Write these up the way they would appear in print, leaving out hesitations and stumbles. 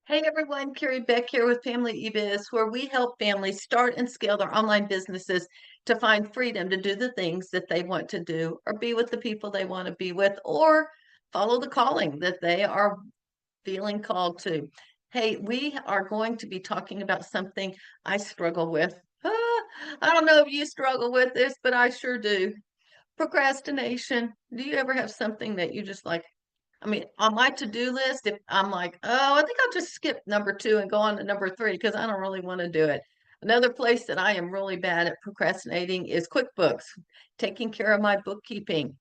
Hey everyone, Carrie Beck here with Family eBiz, where we help families start and scale their online businesses to find freedom to do the things that they want to do, or be with the people they want to be with, or follow the calling that they are feeling called to. Hey, we are going to be talking about something I struggle with. I don't know if you struggle with this, but I sure do. Procrastination. Do you ever have something that you just like? I mean, on my to-do list, if I'm like, oh, I think I'll just skip number two and go on to number three because I don't really want to do it. Another place that I am really bad at procrastinating is QuickBooks, taking care of my bookkeeping.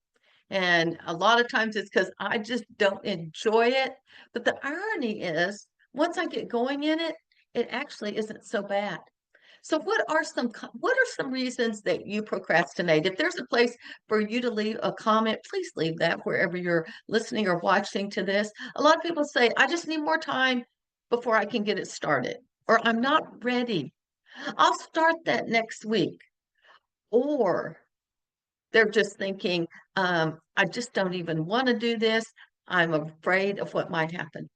And a lot of times it's because I just don't enjoy it. But the irony is, once I get going in it, it actually isn't so bad. So what are some reasons that you procrastinate? If there's a place for you to leave a comment, please leave that wherever you're listening or watching to this. A lot of people say, I just need more time before I can get it started, or I'm not ready. I'll start that next week. Or they're just thinking, I just don't even want to do this. I'm afraid of what might happen.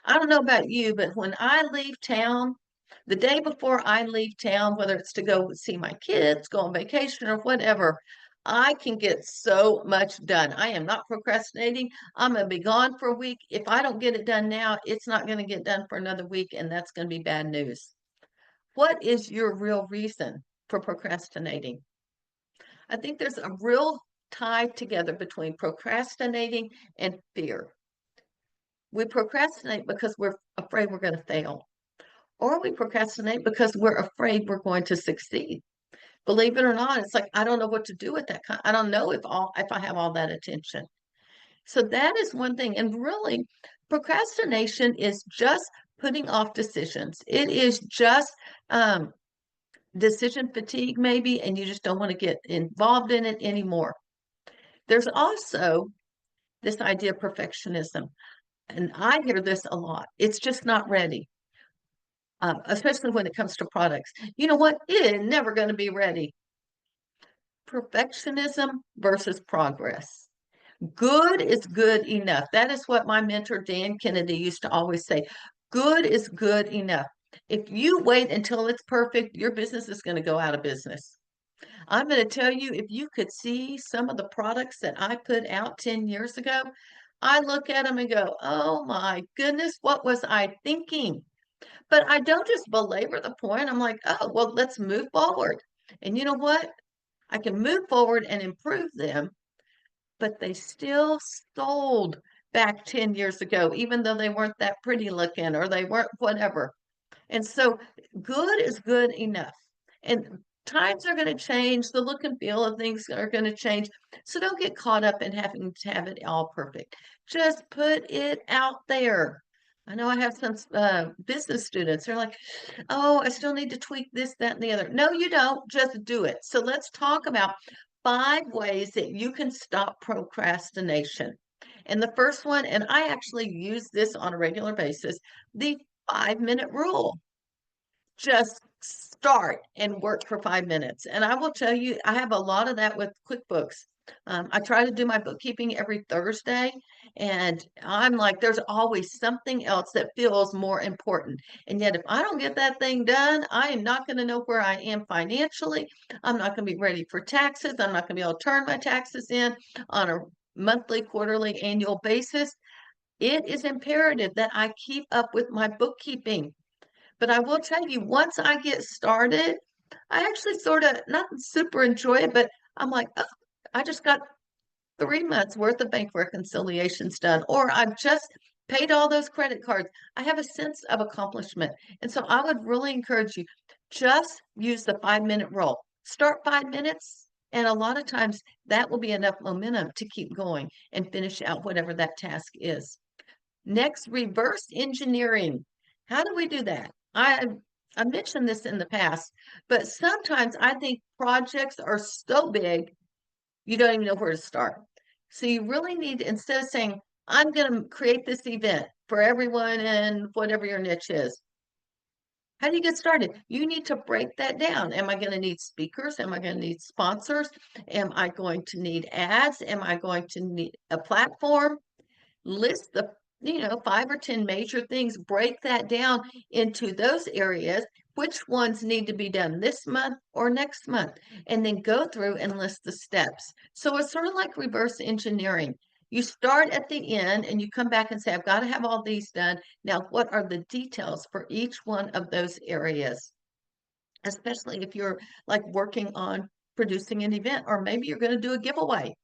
I don't know about you, but when I leave town, the day before I leave town, whether it's to go see my kids, go on vacation, or whatever, I can get so much done. I am not procrastinating. I'm going to be gone for a week. If I don't get it done now, it's not going to get done for another week, and that's going to be bad news. What is your real reason for procrastinating? I think there's a real tie together between procrastinating and fear. We procrastinate because we're afraid we're going to fail, or we procrastinate because we're afraid we're going to succeed. Believe it or not, it's like I don't know what to do with that. I don't know if I have all that attention. So that is one thing. And really, procrastination is just putting off decisions. It is just um, decision fatigue, maybe, and you just don't want to get involved in it anymore. There's also this idea of perfectionism, and I hear this a lot. It's just not ready. Especially when it comes to products. You know what? It is never going to be ready. Perfectionism versus progress. Good is good enough. That is what my mentor, Dan Kennedy, used to always say. Good is good enough. If you wait until it's perfect, your business is going to go out of business. I'm going to tell you, if you could see some of the products that I put out 10 years ago, I look at them and go, oh my goodness, what was I thinking? But I don't just belabor the point. I'm like, oh, well, let's move forward. And you know what? I can move forward and improve them, but they still sold back 10 years ago, even though they weren't that pretty looking or they weren't whatever. And so good is good enough. And times are going to change. The look and feel of things are going to change. So don't get caught up in having to have it all perfect. Just put it out there. I know I have some business students. They're like, oh, I still need to tweak this, that, and the other. No, you don't. Just do it. So let's talk about 5 ways that you can stop procrastination. And the first one, and I actually use this on a regular basis, the 5-minute rule. Just start and work for 5 minutes. And I will tell you, I have a lot of that with QuickBooks. I try to do my bookkeeping every Thursday, and I'm like, there's always something else that feels more important. And yet, if I don't get that thing done, I am not going to know where I am financially. I'm not going to be ready for taxes. I'm not going to be able to turn my taxes in on a monthly, quarterly, annual basis. It is imperative that I keep up with my bookkeeping. But I will tell you, once I get started, I actually sort of not super enjoy it, but I'm like, oh, I just got 3 months worth of bank reconciliations done, or I've just paid all those credit cards. I have a sense of accomplishment. And so I would really encourage you, just use the 5-minute rule. Start 5 minutes, and a lot of times that will be enough momentum to keep going and finish out whatever that task is. Next, reverse engineering. How do we do that? I mentioned this in the past, but sometimes I think projects are so big, you don't even know where to start. So you really need, instead of saying, I'm going to create this event for everyone in whatever your niche is, how do you get started? You need to break that down. Am I going to need speakers? Am I going to need sponsors? Am I going to need ads? Am I going to need a platform? List the 5 or 10 major things, break that down into those areas. Which ones need to be done this month or next month? And then go through and list the steps. So it's sort of like reverse engineering. You start at the end and you come back and say, I've got to have all these done. Now, what are the details for each one of those areas? Especially if you're like working on producing an event, or maybe you're going to do a giveaway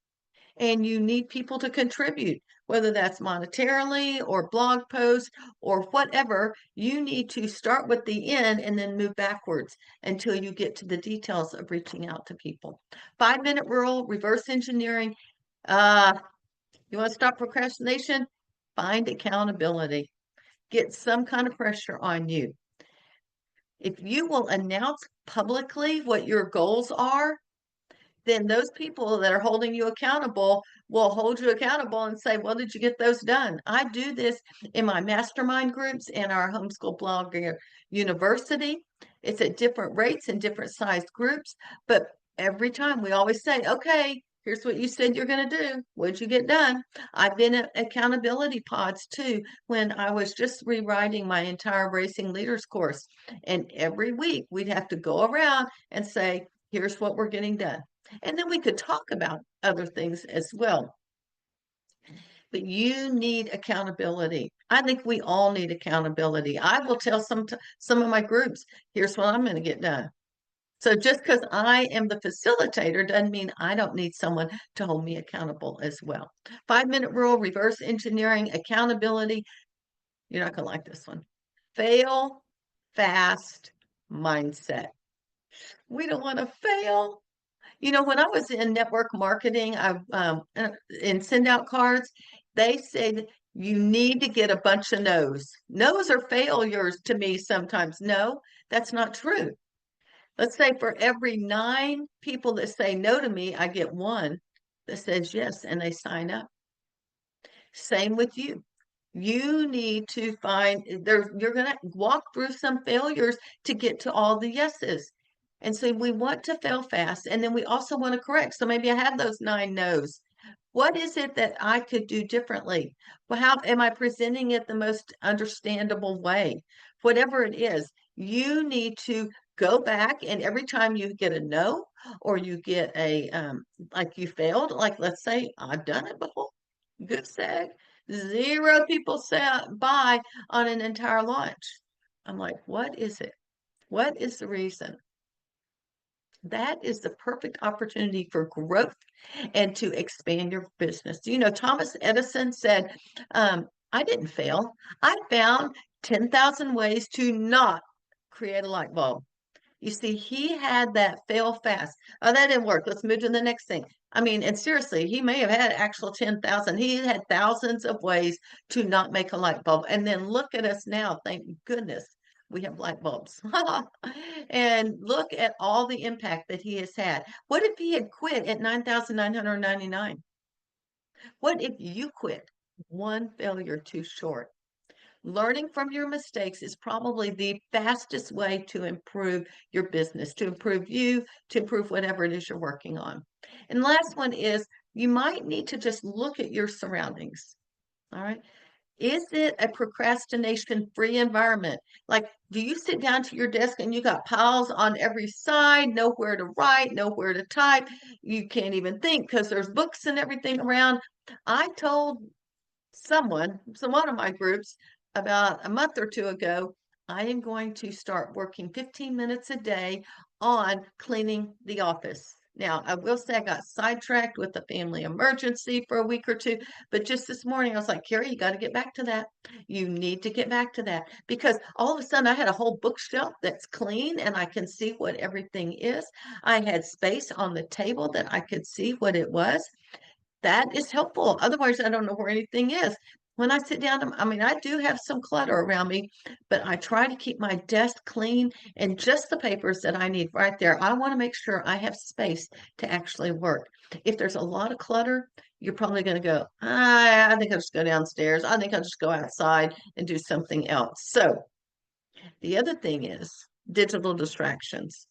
and you need people to contribute, whether that's monetarily or blog posts or whatever. You need to start with the end and then move backwards until you get to the details of reaching out to people. 5-minute rule, reverse engineering. Uh, you want to stop procrastination? Find accountability. Get some kind of pressure on you. If you will announce publicly what your goals are, then those people that are holding you accountable will hold you accountable and say, well, did you get those done? I do this in my mastermind groups in our homeschool blogger university. It's at different rates and different sized groups, but every time we always say, okay, here's what you said you're going to do. What'd you get done? I've been at accountability pods too when I was just rewriting my entire Racing Leaders course. And every week we'd have to go around and say, here's what we're getting done. And then we could talk about other things as well. But you need accountability. I think we all need accountability. I will tell some of my groups, here's what I'm going to get done. So just because I am the facilitator doesn't mean I don't need someone to hold me accountable as well. 5-minute rule, reverse engineering, accountability. You're not going to like this one. Fail fast mindset. We don't want to fail. When I was in network marketing, and send out cards, they said you need to get a bunch of no's. No's are failures to me sometimes. No, that's not true. Let's say for every 9 people that say no to me, I get 1 that says yes and they sign up. Same with you. You need to find you're going to walk through some failures to get to all the yeses. And so we want to fail fast, and then we also want to correct. So maybe I have those 9 no's. What is it that I could do differently? Well, how am I presenting it the most understandable way? Whatever it is, you need to go back, and every time you get a no, or you get like you failed, like let's say I've done it before. Good seg. 0 people sat by on an entire launch. I'm like, what is it? What is the reason? That is the perfect opportunity for growth and to expand your business. Thomas Edison said, I didn't fail. I found 10,000 ways to not create a light bulb. You see, he had that fail fast. Oh, that didn't work. Let's move to the next thing. I mean, and seriously, he may have had actual 10,000. He had thousands of ways to not make a light bulb. And then look at us now. Thank goodness we have light bulbs. And look at all the impact that he has had. What if he had quit at 9,999? What if you quit one failure too short? Learning from your mistakes is probably the fastest way to improve your business, to improve you, to improve whatever it is you're working on. And the last one is you might need to just look at your surroundings. All right. Is it a procrastination-free environment? Like, do you sit down to your desk and you got piles on every side, nowhere to write, nowhere to type? You can't even think because there's books and everything around. I told one of my groups about a month or 2 ago, I am going to start working 15 minutes a day on cleaning the office. Now, I will say I got sidetracked with a family emergency for a week or 2, but just this morning I was like, Carrie, you got to get back to that. You need to get back to that because all of a sudden I had a whole bookshelf that's clean and I can see what everything is. I had space on the table that I could see what it was. That is helpful. Otherwise, I don't know where anything is. When I sit down, I mean, I do have some clutter around me, but I try to keep my desk clean and just the papers that I need right there. I want to make sure I have space to actually work. If there's a lot of clutter, you're probably going to go, I think I'll just go downstairs. I think I'll just go outside and do something else. So the other thing is digital distractions.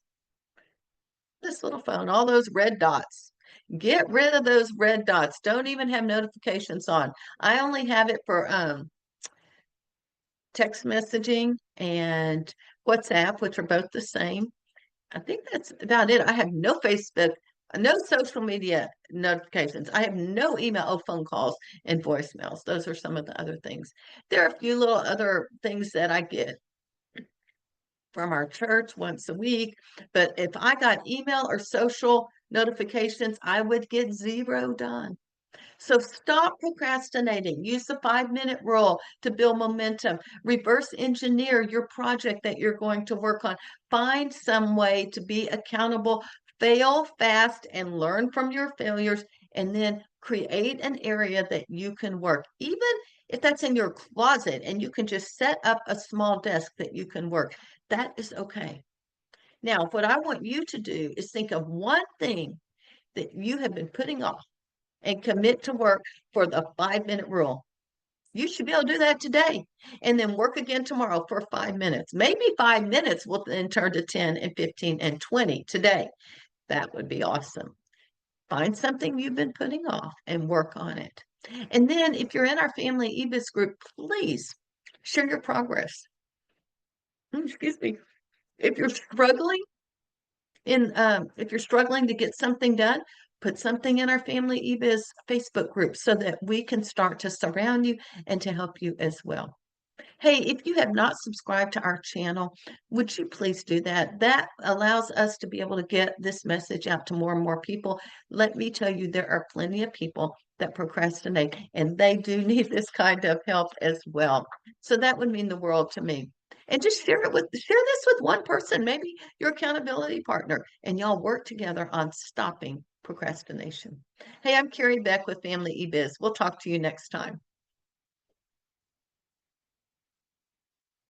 This little phone, all those red dots. Get rid of those red dots. Don't even have notifications on. I only have it for text messaging and WhatsApp, which are both the same. I think that's about it. I have no Facebook, no social media notifications. I have no email, phone calls and voicemails. Those are some of the other things. There are a few little other things that I get from our church once a week, but if I got email or social notifications, I would get zero done. So stop procrastinating. Use the 5-minute rule to build momentum. Reverse engineer your project that you're going to work on. Find some way to be accountable. Fail fast and learn from your failures, and then create an area that you can work. Even if that's in your closet and you can just set up a small desk that you can work, that is okay. Now, what I want you to do is think of one thing that you have been putting off and commit to work for the 5-minute rule. You should be able to do that today and then work again tomorrow for 5 minutes. Maybe 5 minutes will then turn to 10 and 15 and 20 today. That would be awesome. Find something you've been putting off and work on it. And then if you're in our family EBIS group, please share your progress. Excuse me. If you're struggling if you're struggling to get something done, put something in our family EBIS Facebook group so that we can start to surround you and to help you as well. Hey, if you have not subscribed to our channel, would you please do that? That allows us to be able to get this message out to more and more people. Let me tell you, there are plenty of people that procrastinate, and they do need this kind of help as well. So that would mean the world to me. And just share this with one person, maybe your accountability partner, and y'all work together on stopping procrastination. Hey, I'm Carrie Beck with Family eBiz. We'll talk to you next time.